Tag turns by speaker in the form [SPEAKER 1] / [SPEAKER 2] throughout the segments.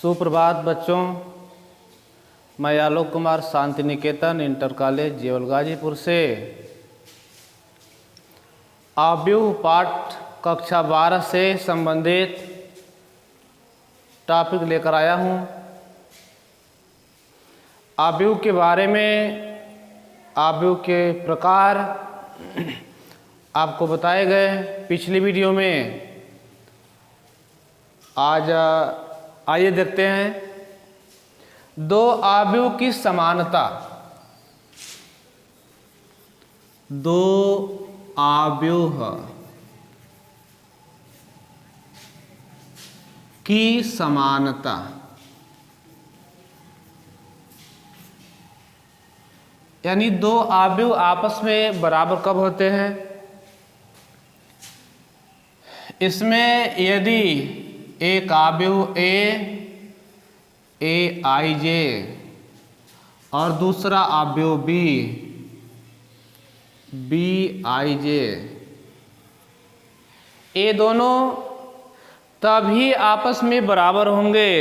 [SPEAKER 1] सुप्रभात बच्चों, मैं आलोक कुमार शांति निकेतन इंटर कॉलेज जेवल गाजीपुर से आव्यूह पाठ कक्षा 12 से संबंधित टॉपिक लेकर आया हूँ। आव्यूह के बारे में, आव्यूह के प्रकार आपको बताए गए पिछली वीडियो में। आज आइए देखते हैं दो आव्यूह की समानता। दो आव्यूह की समानता। यानी दो आव्यूह आपस में बराबर कब होते हैं? इसमें यदि एक आव्यूह ए आई जे और दूसरा आव्यूह बी आई जे, ये दोनों तभी आपस में बराबर होंगे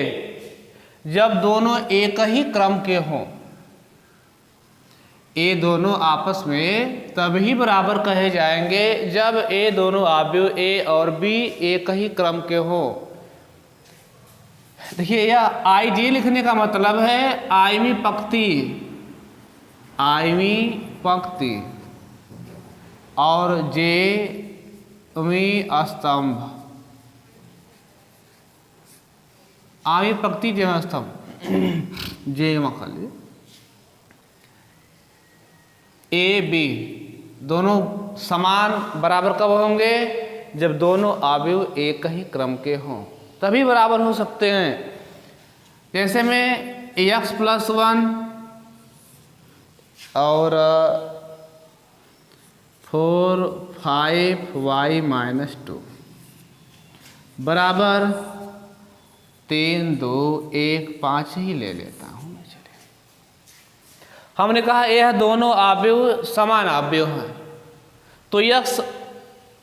[SPEAKER 1] जब दोनों एक ही क्रम के हों। ये दोनों आपस में तभी बराबर कहे जाएंगे जब ये दोनों आव्यूह ए और बी एक ही क्रम के हों। देखिए, यह आई जे लिखने का मतलब है आयवी पंक्ति और जेवी स्तंभ। आयवी पंक्ति जेवी स्तंभ जे खाली ए बी दोनों समान बराबर कब होंगे? जब दोनों आव्यूह एक ही क्रम के हों, तभी बराबर हो सकते हैं। जैसे में x+1 और 4 5y - 2 बराबर 3 2 1 5 ही ले लेता हूँ मैं। चलिए, हमने कहा यह दोनों आव्यूह समान आव्यूह हैं, तो x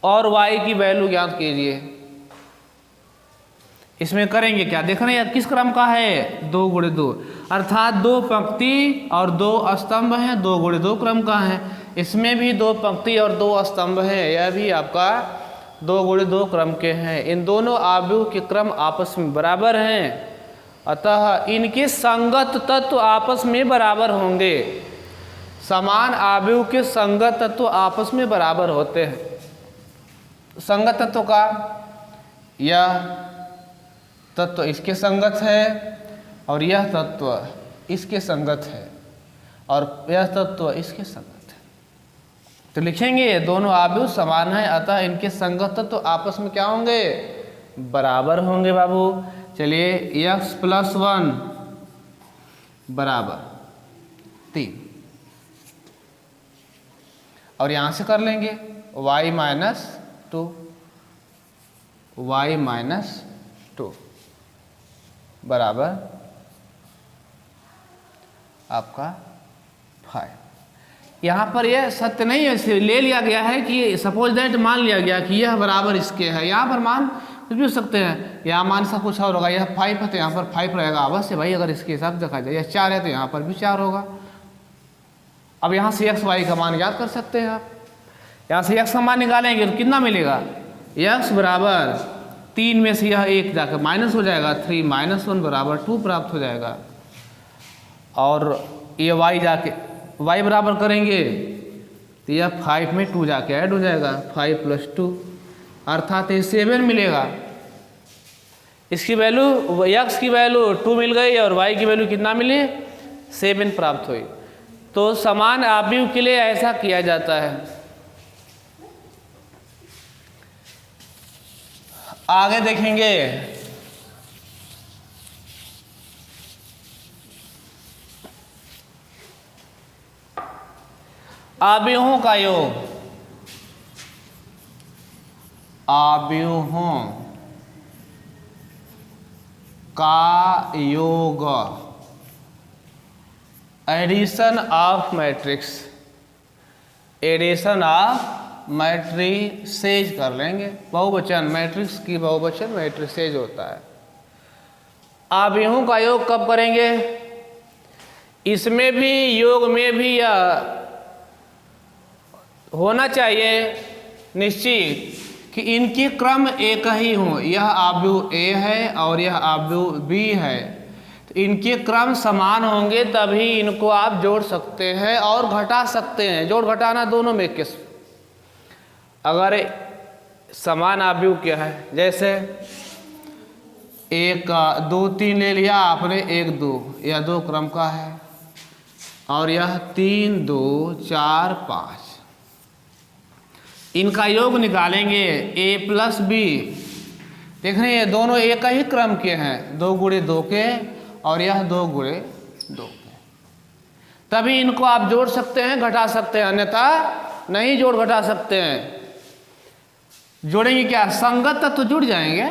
[SPEAKER 1] और y की वैल्यू ज्ञात कीजिए। इसमें करेंगे क्या? देख रहे हैं किस क्रम का है? 2 × 2, अर्थात 2 पंक्ति और 2 स्तंभ हैं, 2 × 2 क्रम का है। इसमें भी 2 पंक्ति और 2 स्तंभ हैं, यह भी आपका 2 × 2 क्रम के हैं। इन दोनों आव्यूह के क्रम आपस में बराबर हैं, अतः इनके संगत तत्व आपस में बराबर होंगे। समान आव्यूह के संगत तत्व आपस में बराबर होते हैं। संगत तत्व का यह तत्व इसके संगत है और यह तत्व इसके संगत है और यह तत्व इसके संगत है। तो लिखेंगे दोनों आव्यूह समान हैं, अतः इनके संगत तत्व आपस में क्या होंगे? बराबर होंगे बाबू। चलिए, x+1 बराबर 3 और यहां से कर लेंगे y - 2 बराबर आपका 5। यहाँ पर यह सत्य नहीं है, ले लिया गया है कि सपोज दैट मान लिया गया कि यह बराबर इसके है। यहाँ पर मान कुछ भी हो सकते हैं, यहाँ मान सा कुछ और होगा। यह 5 है तो यहाँ पर 5 रहेगा अवश्य भाई। अगर इसके हिसाब से देखा जाए यह 4 है तो यहाँ पर भी 4 होगा। अब यहाँ से x y का मान याद कर सकते हैं आप। यहाँ से x का मान निकालेंगे तो कितना मिलेगा? x बराबर 3 में से यह 1 जाकर माइनस हो जाएगा, 3 - 1 बराबर 2 प्राप्त हो जाएगा। और ये y जाके y बराबर करेंगे तो यह 5 में 2 जाके ऐड हो जाएगा, 5 + 2 अर्थात ये 7 मिलेगा। इसकी वैल्यू x की वैल्यू 2 मिल गई और y की वैल्यू कितना मिली? 7 प्राप्त हुई। तो समान आव्यूह के लिए ऐसा किया जाता है। आगे देखेंगे आव्यूहों का योग। आव्यूहों का योग, addition of matrix, addition of matrices कर लेंगे। बहुवचन मैट्रिक्स की बहुवचन मैट्रिसेज होता है। अवयवों का योग कब करेंगे? इसमें भी योग में भी यह होना चाहिए निश्चित कि इनके क्रम एक ही हों। यह अवयव ए है और यह अवयव बी है, तो इनके क्रम समान होंगे तभी इनको आप जोड़ सकते हैं और घटा सकते हैं। जोड़ घटाना दोनों में किस अगर समान अवयव क्या है, जैसे 1 2 3 ले लिया आपने, 1 2, यह 2 क्रम का है और यह 3 2 4 5, इनका योग निकालेंगे a प्लस बी। देख रहे हैं ये दोनों एक ही क्रम के हैं, 2 गुणे 2 के, और यह 2 गुणे 2 के, तभी इनको आप जोड़ सकते हैं, घटा सकते हैं, अन्यथा नहीं जोड़ घटा सकते हैं। जोड़ेंगे क्या? संगत तत्व जुड़ जाएंगे,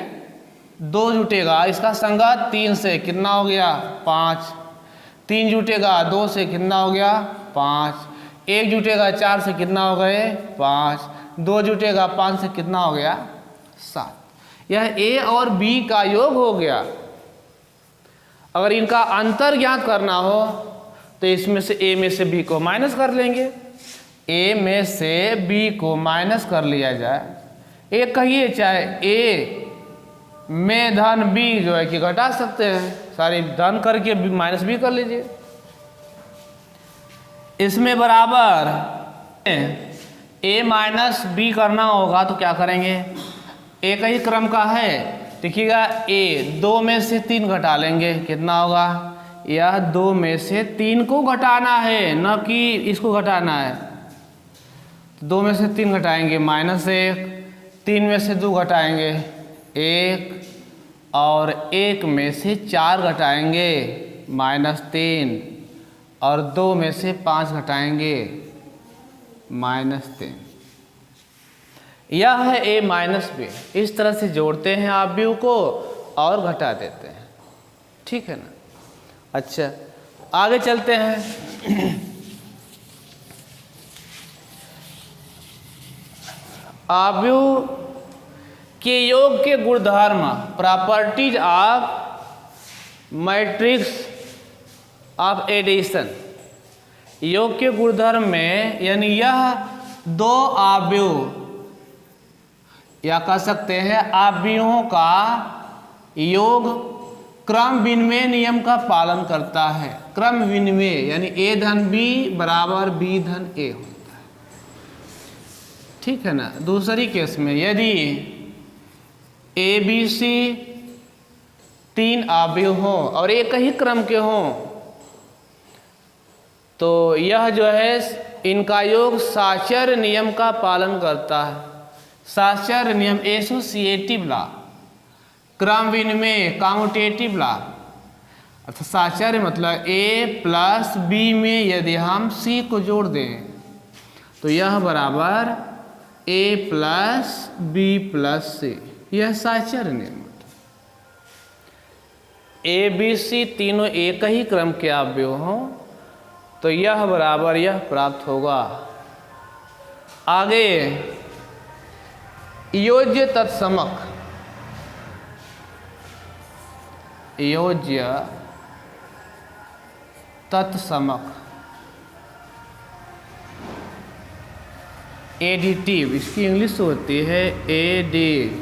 [SPEAKER 1] 2 जुटेगा, इसका संगत 3 से कितना हो गया? 5, 3 जुटेगा 2 से कितना हो गया? 5, 1 जुटेगा 4 से कितना हो गए? 5, 2 जुटेगा 5 से कितना हो गया? 7। यह ए और बी का योग हो गया। अगर इनका अंतर ज्ञात करना हो तो इसमें से ए में से बी को माइनस कर लेंगे, ए में से बी को माइनस कर लिया जाए। ए कहिए चाहे ए में धन बी जो है कि घटा सकते हैं, सारी धन करके माइनस बी कर लीजिए। इसमें बराबर ए माइनस बी करना होगा तो क्या करेंगे? एक ही क्रम का है, देखिएगा ए 2 में से 3 घटा लेंगे, कितना होगा? यह 2 में से 3 को घटाना है, न कि इसको घटाना है। 2 में से 3 घटाएंगे -1, 3 में से 2 घटाएंगे 1, और 1 में से 4 घटाएंगे -3, और 2 में से 5 घटाएंगे -3। यह है a माइनस बी। इस तरह से जोड़ते हैं अवयव को और घटा देते हैं, ठीक है ना। अच्छा, आगे चलते हैं। अवयव के योग के गुणधर्म, properties of matrix of addition. योग के गुणधर्म में यानी यह 2 अवयव या कह सकते हैं अवयवों का योग क्रम विनिमय नियम का पालन करता है। क्रम विनिमय यानी a धन b बराबर b धन a होता है, ठीक है ना। दूसरी केस में यदि a b c 3 अवयव हों और एक ही क्रम के हों तो यह जो है इनका योग साचर नियम का पालन करता है। साचर नियम एसोसिएटिव लॉ, क्रम विनिमय कम्यूटेटिव लॉ। अर्थात साचर्य मतलब a प्लस b में यदि हम c को जोड़ दें तो यह बराबर a plus b plus c, यह साचर्य नियम। a b c तीनों एक ही क्रम के अवयव हों तो यह बराबर यह प्राप्त होगा। आगे योज्य तत्समक, योज्य तत्समक एडिटिव, इसकी इंग्लिश होती है एडिटिव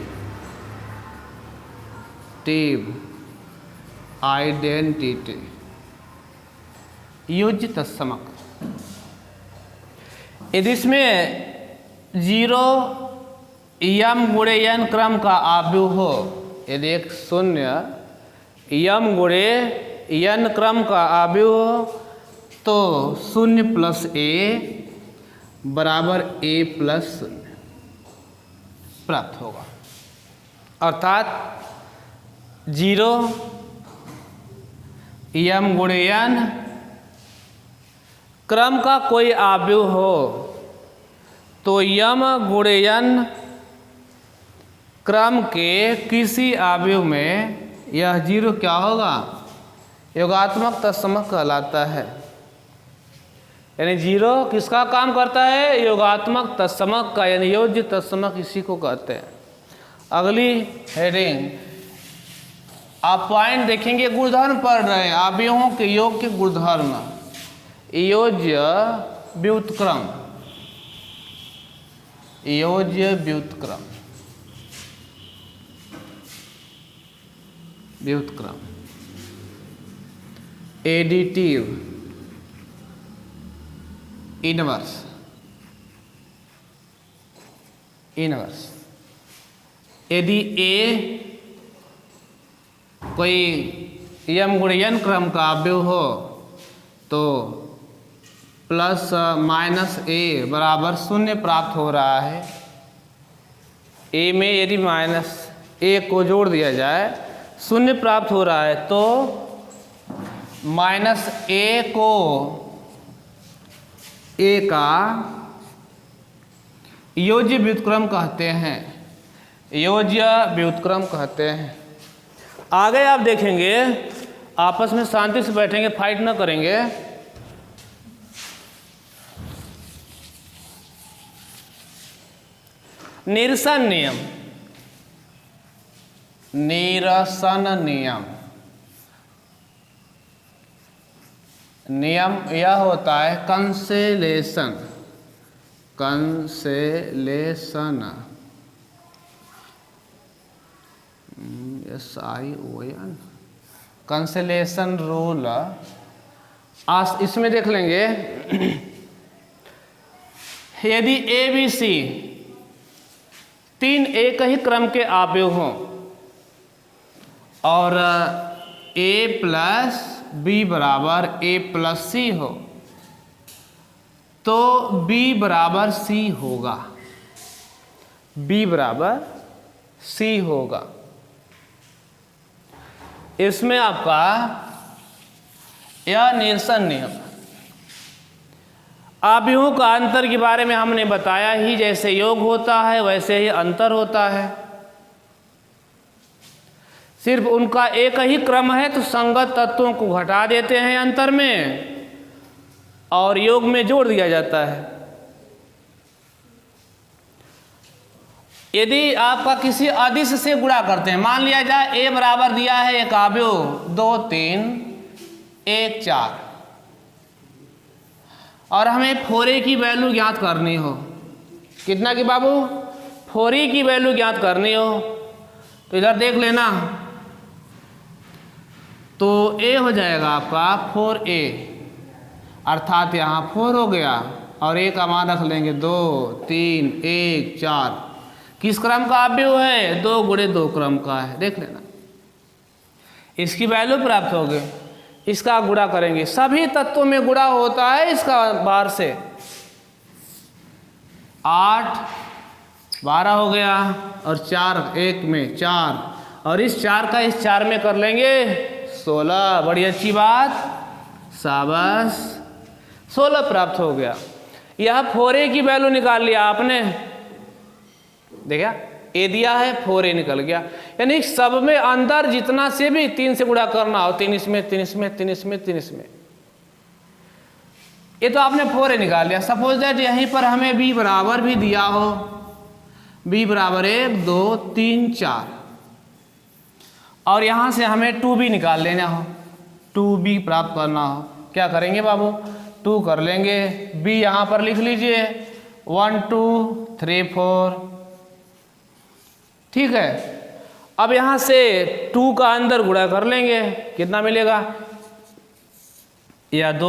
[SPEAKER 1] आइडेंटिटी। योज्य तत्समक यदि इसमें 0 यम गुणे n क्रम का अवयव हो, यदि एक 0 यम गुणे n क्रम का अवयव हो तो 0 प्लस a बराबर a प्लस 0 प्राप्त होगा। अर्थात 0 यम गुणे n क्रम का कोई अवयव हो तो यम गुणे n क्रम के किसी अवयव में यह 0 क्या होगा? योगात्मक तत्समक कहलाता है। यानी 0 किसका काम करता है? योगात्मक तत्समक का, यानी योज्य तत्समक इसी को कहते हैं। अगली हेडिंग आप पॉइंट देखेंगे, गुणधर्म पढ़ रहे हैं, अवयवों के योग के गुणधर्म, योज्य व्युत्क्रम, योज्य व्युत्क्रम, व्युत्क्रम, एडिटिव, इनवर्स, इनवर्स। यदि ए कोई यम गुण यन क्रम का अवयव हो तो प्लस माइनस ए बराबर 0 प्राप्त हो रहा है। ए में यदि माइनस ए को जोड़ दिया जाए 0 प्राप्त हो रहा है, तो माइनस ए को ए का योज्य व्युत्क्रम कहते हैं, योज्य व्युत्क्रम कहते हैं। आगे आप देखेंगे, आपस में शांति से बैठेंगे, फाइट ना करेंगे। निरसन नियम, निरसन नियम, नियम यह होता है कंसेलेशन, कंसेलेशन, SION, कंसेलेशन रूल। आज इसमें देख लेंगे, यदि ए बी सी 3 एक ही क्रम के अवयव हों और a प्लस बी बराबर a प्लस सी हो, तो b बराबर c होगा, b बराबर c होगा। इसमें आपका यह निरसन नियम, अवयवों का अंतर के बारे में हमने बताया ही, जैसे योग होता है वैसे ही अंतर होता है। सिर्फ उनका एक ही क्रम है तो संगत तत्वों को घटा देते हैं अंतर में और योग में जोड़ दिया जाता है। यदि आपका किसी अदिश से गुणा करते हैं, मान लिया जाए a बराबर दिया है एक अवयव 2 3 1 4 और हमें 4a की वैल्यू ज्ञात करनी हो, कितना की बाबू, 4a की वैल्यू ज्ञात करनी हो, तो इधर देख लेना, तो a हो जाएगा आपका 4a, अर्थात यहाँ 4 हो गया और a का मान रख लेंगे 2 3 1 4। किस क्रम का अवयव है, 2 गुणे 2 क्रम का है, देख लेना। इसकी वैल्यू प्राप्त हो गई, इसका गुणा करेंगे, सभी तत्वों में गुणा होता है इसका बाहर से, 8 12 हो गया और 4 1 में 4 और इस 4 का इस 4 में कर लेंगे 16। बड़ी अच्छी बात, शाबाश, 16 प्राप्त हो गया। यह 4a की वैल्यू निकाल लिया आपने, देखा ए दिया है 4a निकल गया, यानी सब में अंदर जितना से भी 3 से गुणा करना हो, 3 इसमें 3 इसमें 3 इसमें 3 इसमें, ये तो आपने 4a निकाल लिया। सपोज दैट यहीं पर हमें b बराबर भी दिया हो, b बराबर 1 2 3 4 और यहाँ से हमें 2b निकाल लेना हो, 2b प्राप्त करना हो, क्या करेंगे बाबू, 2 कर लेंगे, b यहाँ पर लिख लीजिए 1 2 3 4, ठीक है। अब यहाँ से 2 का अंदर गुणा कर लेंगे, कितना मिलेगा, या 2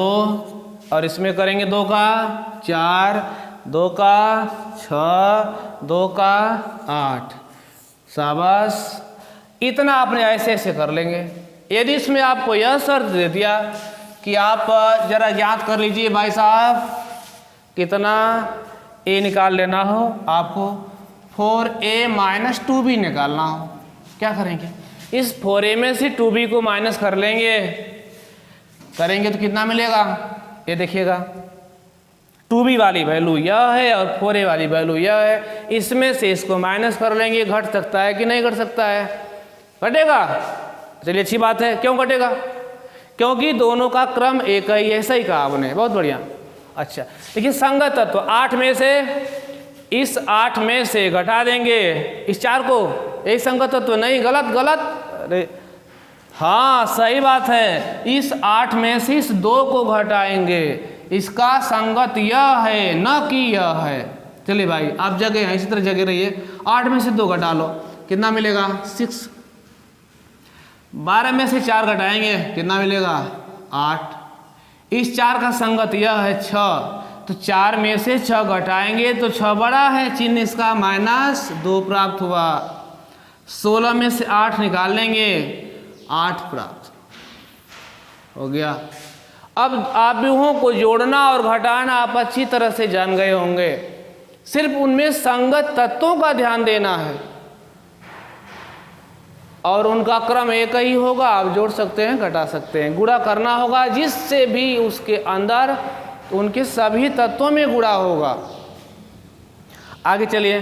[SPEAKER 1] और इसमें करेंगे 2 का 4, 2 का 6, 2 का 8, शाबाश। इतना आपने ऐसे ऐसे कर लेंगे। यदि इसमें आपको यह शर्त दे दिया कि आप जरा ज्ञात कर लीजिए भाई साहब, कितना a निकाल लेना हो आपको, 4a माइनस 2b निकालना हो, क्या करेंगे, इस 4a में से 2b को माइनस कर लेंगे, करेंगे तो कितना मिलेगा, ये देखिएगा 2b वाली वैल्यू यह है और 4a वाली वैल्यू यह है, इसमें से इसको माइनस कर लेंगे। घट सकता है कि नहीं घट सकता है, घटेगा, चलिए अच्छी बात है। क्यों घटेगा, क्योंकि दोनों का क्रम एक ही, ऐसा ही कहा आपने, बहुत बढ़िया। अच्छा देखिए, संगत तत्व 8 में से, इस 8 में से घटा देंगे इस 4 को, यही संगत तत्व, नहीं गलत गलत, अरे हाँ सही बात है, इस 8 में से इस 2 को घटाएंगे, इसका संगत यह है न कि यह है। चलिए भाई आप जगह हैं, इसी तरह जगह रहिए। 8 में से 2 घटा लो, कितना मिलेगा 6। 12 में से 4 घटाएंगे, कितना मिलेगा 8। इस 4 का संगत यह है 6, तो 4 में से 6 घटाएंगे तो 6 बड़ा है, चिन्ह इसका -2 प्राप्त हुआ। 16 में से 8 निकाल लेंगे, 8 प्राप्त हो गया। अब आव्यूहों को जोड़ना और घटाना आप अच्छी तरह से जान गए होंगे, सिर्फ उनमें संगत तत्वों का ध्यान देना है और उनका क्रम एक ही होगा। आप जोड़ सकते हैं, घटा सकते हैं, गुणा करना होगा जिससे भी उसके अंदर उनके सभी तत्वों में गुणा होगा। आगे चलिए।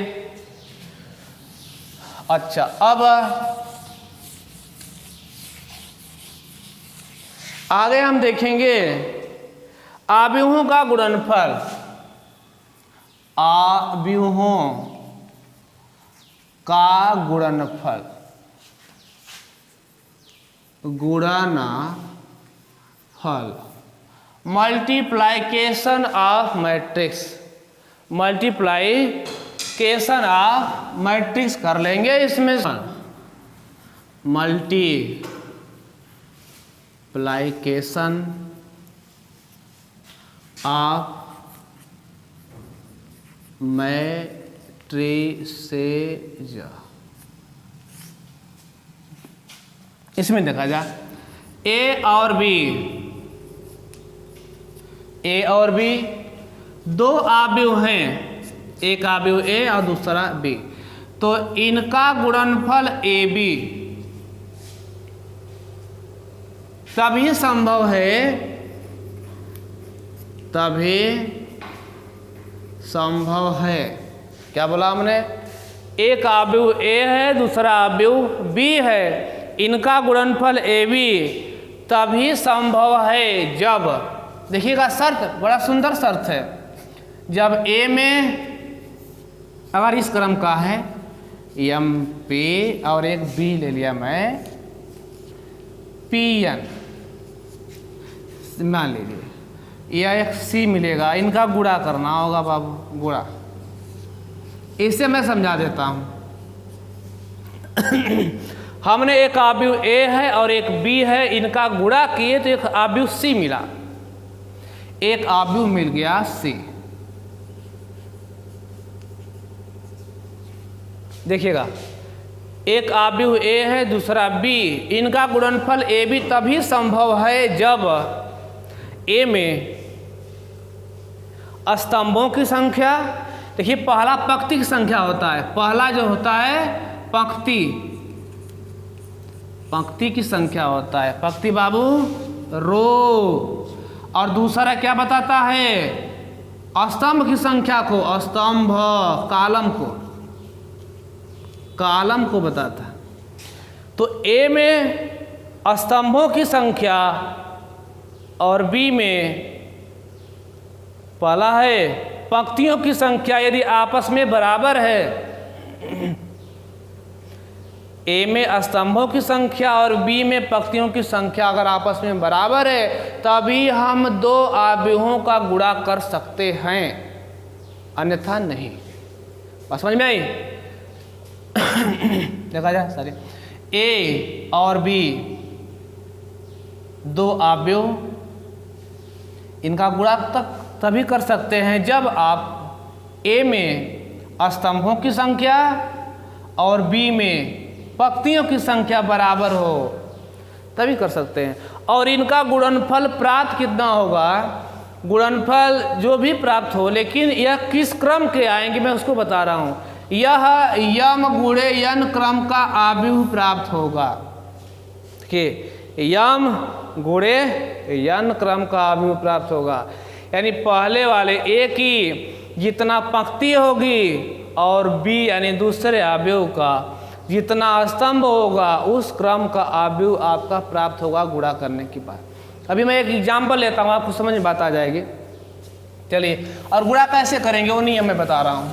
[SPEAKER 1] अच्छा, अब आगे हम देखेंगे आव्यूहों का गुणनफल। आव्यूहों का गुणनफल, गुणनफल, multiplication of matrix. Multiplication of matrix कर लेंगे इसमें। मल्टीप्लाइकेशन ऑफ मैट्रिसेज, इसमें देखा जाए ए और बी 2 आव्यूह हैं, एक आव्यूह ए और दूसरा बी, तो इनका गुणनफल ए बी तभी संभव है, तभी संभव है। क्या बोला हमने? एक आव्यूह ए है, दूसरा आव्यूह बी है, इनका गुणनफल ए बी तभी संभव है जब, देखिएगा शर्त बड़ा सुंदर शर्त है, जब ए में अगर इस क्रम का है एम पी और एक बी ले लिया मैं पी एन, मान लीजिए, या एक सी मिलेगा, इनका गुणा करना होगा बाबू, गुणा। इसे मैं समझा देता हूं। हमने एक आव्यूह ए है और एक बी है, इनका गुणा किए तो एक आव्यूह सी मिला, एक आव्यूह मिल गया सी। देखिएगा, एक आव्यूह ए है, दूसरा बी, इनका गुणनफल ए बी तभी संभव है जब ए में स्तंभों की संख्या, देखिए पहला पंक्ति की संख्या होता है, पहला जो होता है पंक्ति की संख्या होता है, पंक्ति बाबू रो, और दूसरा क्या बताता है? स्तंभ की संख्या को, स्तंभ कालम को बताता है। तो ए में स्तंभों की संख्या और बी में पहला है पंक्तियों की संख्या, यदि आपस में बराबर है, ए में स्तंभों की संख्या और बी में पंक्तियों की संख्या अगर आपस में बराबर है, तभी हम 2 आव्यूहों का गुणा कर सकते हैं, अन्यथा नहीं। बस समझ में आई? देखा जाए सारे ए और बी 2 आव्यूह, इनका गुणा तभी कर सकते हैं जब आप ए में स्तंभों की संख्या और बी में पंक्तियों की संख्या बराबर हो, तभी कर सकते हैं। और इनका गुणनफल प्राप्त कितना होगा? गुणनफल जो भी प्राप्त हो, लेकिन यह किस क्रम के आएंगे मैं उसको बता रहा हूं। यह यम गुणे यन क्रम का आव्यूह प्राप्त होगा, कि यम गुणे यन क्रम का आव्यूह प्राप्त होगा, यानी पहले वाले ए की जितना पंक्ति होगी और बी यानी दूसरे आव्यूह का जितना स्तंभ होगा, उस क्रम का आव्यूह आपका प्राप्त होगा गुणा करने के बाद। अभी मैं एक एग्जाम्पल लेता हूँ, आपको समझ में बात आ जाएगी। चलिए, और गुणा कैसे करेंगे वो नियम मैं बता रहा हूँ।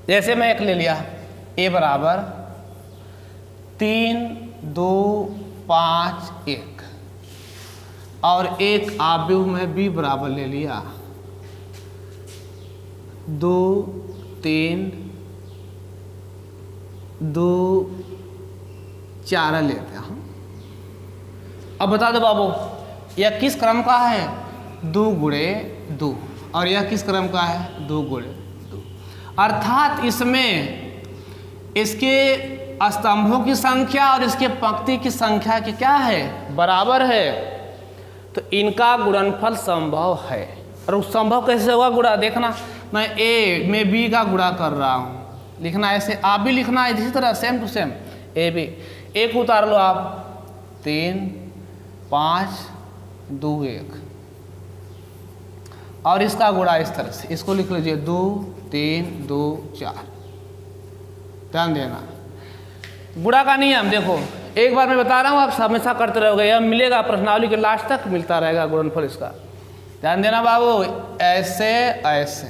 [SPEAKER 1] जैसे मैं एक ले लिया, ए बराबर 3 2 5 1, और एक आव्यूह में बी बराबर ले लिया 2 3 2 4 लेते हैं। अब बता दो बाबू, यह किस क्रम का है? 2 गुणे 2, और यह किस क्रम का है? 2 गुणे 2। अर्थात इसमें इसके स्तंभों की संख्या और इसके पंक्ति की संख्या की क्या है? बराबर है। तो इनका गुणनफल संभव है। और उस संभव कैसे होगा गुणा? देखना, मैं ए में बी का गुणा कर रहा हूँ, लिखना ऐसे, आप भी लिखना है इसी तरह same to same. A B, एक उतार लो आप, 3 5 2 1, और इसका गुणा इस तरह से, इसको लिख लीजिए 2 3 2 4। ध्यान देना गुणा का नियम, देखो एक बार मैं बता रहा हूँ, आप हमेशा करते रहोगे, यह मिलेगा प्रश्नावली के लास्ट तक मिलता रहेगा गुणनफल इसका। ध्यान देना बाबू, ऐसे ऐसे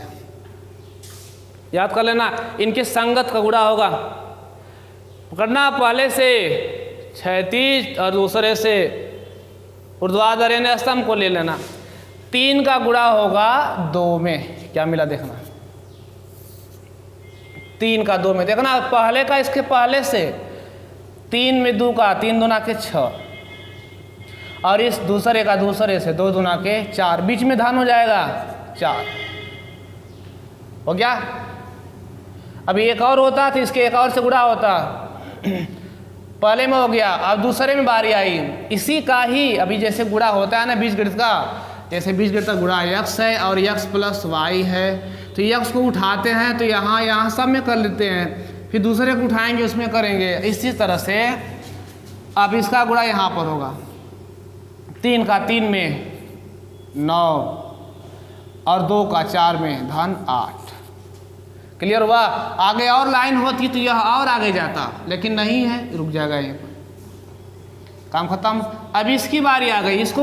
[SPEAKER 1] याद कर लेना, इनके संगत का गुणा होगा। पकड़ना, पहले से क्षैतिज और दूसरे से ऊर्ध्वाधर यानी स्तंभ को ले लेना। 3 का गुणा होगा 2 में, क्या मिला देखना, 3 का 2 में, देखना पहले का इसके पहले से, 3 में 2 का 3 दूना के 6, और इस दूसरे का दूसरे से 2 दूना के 4, बीच में धन हो जाएगा 4। हो गया? अभी एक और होता तो इसके एक और से गुणा होता, पहले में हो गया, अब दूसरे में बारी आई। इसी का ही अभी जैसे गुणा होता है ना बीजगणित का, जैसे बीजगणित का गुणा x है और x प्लस y है, तो x को उठाते हैं तो यहाँ सब में कर लेते हैं, फिर दूसरे को उठाएंगे उसमें करेंगे। इसी तरह से अब इसका गुणा यहाँ पर होगा, 3 का 3 में 9, और 2 का 4 में धन 8। क्लियर हुआ? आगे और लाइन होती तो यह और आगे जाता, लेकिन नहीं है, रुक जाएगा यहीं पर, काम खत्म। अब इसकी बारी आ गई, इसको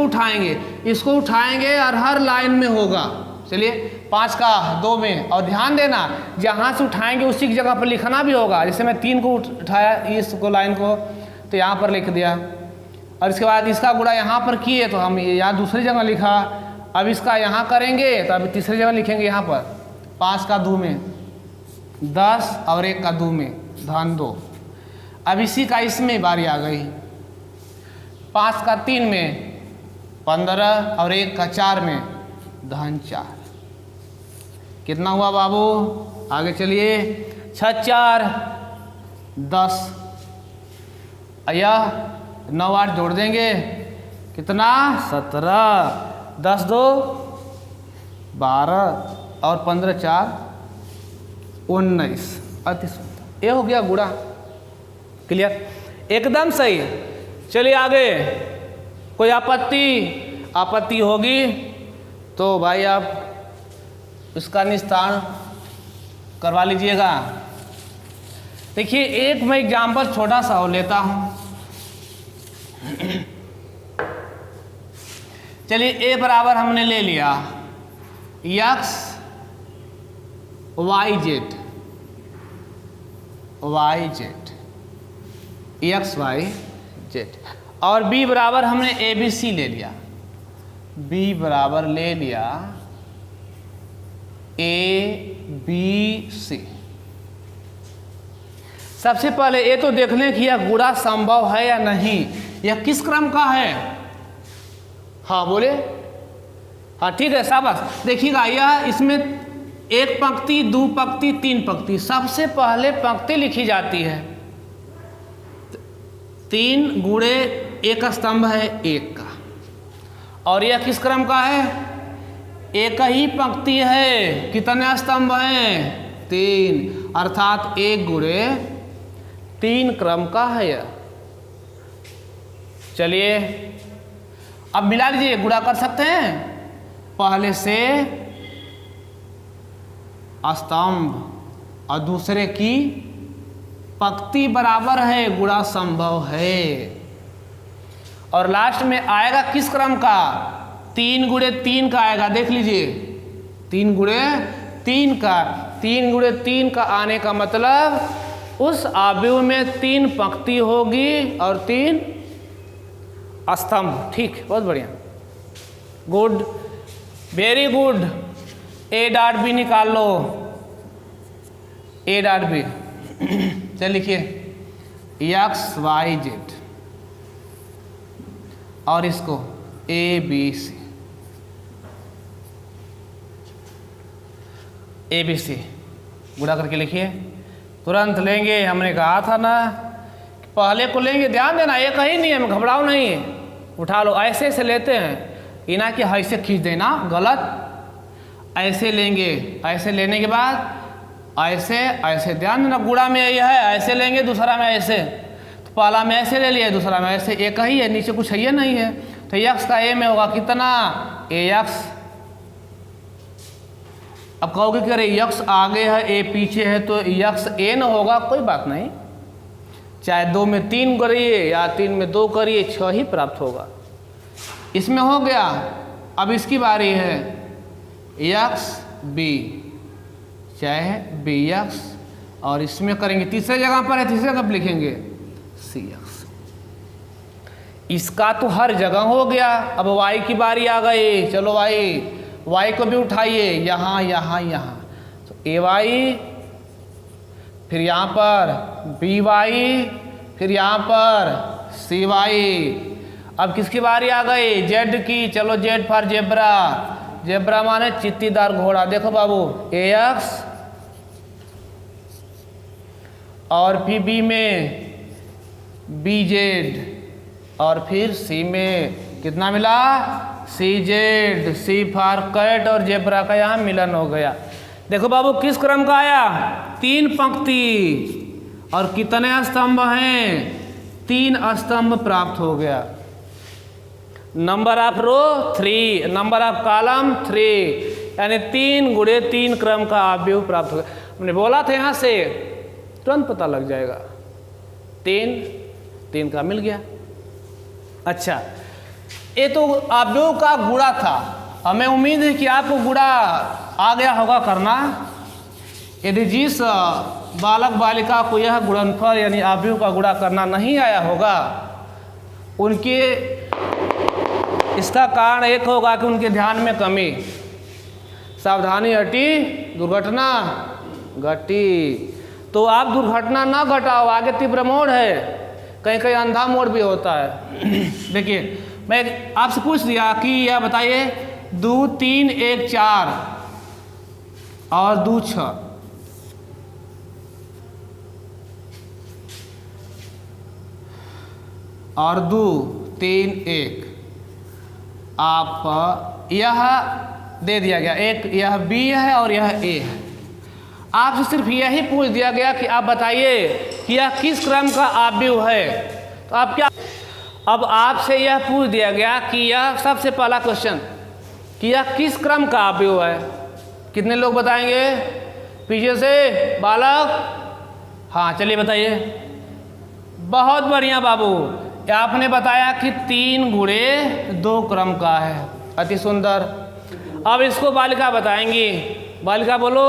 [SPEAKER 1] उठाएंगे और हर लाइन में होगा। चलिए 5 का 2 में, और ध्यान देना जहाँ से उठाएंगे उसी की जगह पर लिखना भी होगा। जैसे मैं 3 को उठाया इसको लाइन को, तो यहाँ पर लिख दिया, और इसके बाद इसका गुणा यहाँ पर किए तो हम यहाँ दूसरी जगह लिखा। अब इसका यहाँ करेंगे तो अभी तीसरी जगह लिखेंगे यहाँ पर, 5 का 2 में 10, और 1 का 2 में धन 2। अब इसी का इसमें बारी आ गई, 5 का 3 में 15, और 1 का 4 में धन 4। कितना हुआ बाबू? आगे चलिए, 6 4 10, यह 9 8 जोड़ देंगे, कितना? 17, 10 2 12, और 15 4 19। अति सुंदर, ये हो गया गुणा। क्लियर? एकदम सही। चलिए आगे, कोई आपत्ति होगी तो भाई आप इसका निस्तारण करवा लीजिएगा। देखिए एक मैं एग्जाम्पल छोटा सा हो लेता हूँ। चलिए ए बराबर हमने ले लिया x y z x y z, और b बराबर हमने ए बी सी ले लिया, b बराबर ले लिया ए बी सी। सबसे पहले ये तो देख लें कि यह गुणा संभव है या नहीं, यह किस क्रम का है। हाँ बोले, हाँ ठीक है शाबाश। देखिएगा यह इसमें एक पंक्ति, दो पंक्ति, तीन पंक्ति। सबसे पहले पंक्ति लिखी जाती है, 3 गुणे 1 स्तंभ है 1 का, और यह किस क्रम का है, एक ही पंक्ति है। कितने स्तंभ हैं, 3, अर्थात 1 गुणे 3 क्रम का है यह। चलिए अब मिला लीजिए, गुणा कर सकते हैं। पहले से स्तंभ और दूसरे की पंक्ति बराबर है, गुणा संभव है। और लास्ट में आएगा किस क्रम का, 3 गुणे 3 का आएगा। देख लीजिए 3 गुणे 3 का, 3 गुणे 3 का आने का मतलब उस अवयव में 3 पंक्ति होगी और 3 स्तंभ। ठीक, बहुत बढ़िया, good, very good. A dot B निकाल लो, ए डॉट बी। चल लिखिए एक्स वाई जेड और इसको A B C, A B C गुणा करके लिखिए। तुरंत लेंगे, हमने कहा था ना पहले को लेंगे, ध्यान देना, एक ही नहीं है, घबराओ नहीं, उठा लो। ऐसे से लेते हैं, ये ना कि ऐसे खींच देना, गलत। ऐसे लेंगे, ऐसे लेने के बाद ऐसे ऐसे, ध्यान देना, गुणा में यही है, ऐसे लेंगे, दूसरा में ऐसे, तो पहला में ऐसे ले लिया, दूसरा में ऐसे, एक ही है, नीचे कुछ है ही नहीं है, तो यक्स का ए में होगा कितना, ए यक्स। अब कहोगे कि अरे यक्स आगे है ए पीछे है तो यक्स ए न होगा, कोई बात नहीं, चाहे 2 में 3 करिए या 3 में 2 करिए, 6 ही प्राप्त होगा। इसमें हो गया। अब इसकी बारी है यक्स बी, चाहे बी यक्स, और इसमें करेंगे तीसरे जगह पर है, तीसरे जगह पर लिखेंगे सी यक्स। इसका तो हर जगह हो गया। अब वाई की बारी आ गई, चलो वाई को भी उठाइए, यहाँ यहाँ यहाँ, तो ए वाई, फिर यहाँ पर बी वाई, फिर यहाँ पर सी वाई। अब किसकी बारी आ गई, जेड की, चलो जेड फॉर जेब्रा, जेब्रा माने चित्तीदार घोड़ा। देखो बाबू, ए एक्स और फिर बी में बी जेड, और फिर सी में कितना मिला, सी जेड, सी फॉर कैट, और जेब्रा का यहाँ मिलन हो गया। देखो बाबू किस क्रम का आया, 3 पंक्ति और कितने स्तंभ हैं, 3 स्तंभ प्राप्त हो गया। Number of row 3, number of column 3, यानी 3 गुणे 3 क्रम का अवयव प्राप्त हो गया। हमने बोला था यहाँ से तुरंत पता लग जाएगा, 3 का मिल गया। अच्छा, ये तो अवयव का गुणा था, हमें उम्मीद है कि आपको गुणा आ गया होगा करना। यदि जिस बालक बालिका को यह गुणनफल यानी अवयव का गुणा करना नहीं आया होगा, उनके इसका कारण एक होगा कि उनके ध्यान में कमी, सावधानी हटी दुर्घटना घटी। तो आप दुर्घटना ना घटाओ, आगे तीव्र मोड़ है, कहीं कहीं अंधा मोड़ भी होता है। देखिए मैं आपसे पूछ दिया कि यह बताइए 2 3 1 4 और 2 6, और 2 3 1, आप यह दे दिया गया, एक यह बी है और यह ए है। आपसे सिर्फ यही पूछ दिया गया कि आप बताइए कि यह किस क्रम का अवयव है। तो आप क्या, अब आपसे यह पूछ दिया गया कि यह सबसे पहला क्वेश्चन कि यह किस क्रम का अवयव है। कितने लोग बताएंगे पीछे से बालक? हाँ चलिए बताइए। बहुत बढ़िया बाबू, आपने बताया कि 3 गुणे 2 क्रम का है, अति सुंदर। अब इसको बालिका बताएंगी, बालिका बोलो।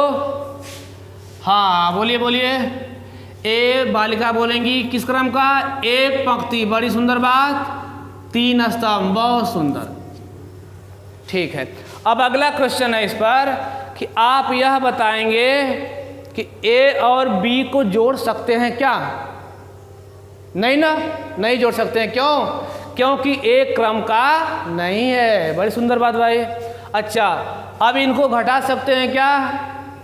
[SPEAKER 1] हाँ बोलिए बोलिए। ए बालिका बोलेंगी किस क्रम का, 1 पंक्ति, बड़ी सुंदर बात, 3 स्तंभ, बहुत सुंदर, ठीक है। अब अगला क्वेश्चन है इस पर कि आप यह बताएंगे कि ए और बी को जोड़ सकते हैं क्या? नहीं ना, नहीं जोड़ सकते हैं। क्यों? क्योंकि एक क्रम का नहीं है। बड़ी सुंदर बात भाई। अच्छा, अब इनको घटा सकते हैं क्या?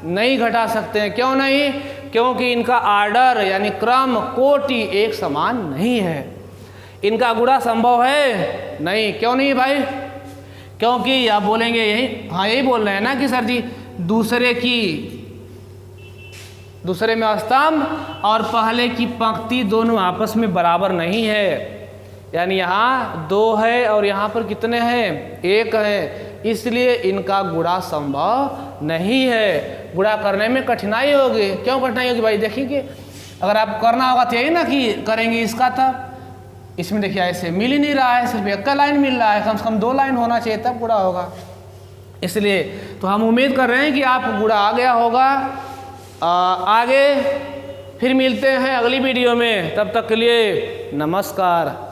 [SPEAKER 1] नहीं घटा सकते हैं। क्यों नहीं? क्योंकि इनका आर्डर यानी क्रम कोटि एक समान नहीं है। इनका गुणा संभव है? नहीं। क्यों नहीं भाई? क्योंकि आप बोलेंगे यही, हाँ यही बोल रहे हैं ना कि सर जी दूसरे में स्तंभ और पहले की पंक्ति दोनों आपस में बराबर नहीं है। यानी यहाँ 2 है और यहाँ पर कितने हैं? 1 है, इसलिए इनका गुणा संभव नहीं है। गुणा करने में कठिनाई होगी। क्यों कठिनाई होगी भाई? देखिए अगर आप करना होगा तो यही ना कि करेंगे इसका था, इसमें देखिए ऐसे मिल ही नहीं रहा है, सिर्फ 1 का लाइन मिल रहा है, कम से कम 2 लाइन होना चाहिए तब गुणा होगा। इसलिए तो हम उम्मीद कर रहे हैं कि आप गुणा आ गया होगा। आगे फिर मिलते हैं अगली वीडियो में, तब तक के लिए नमस्कार।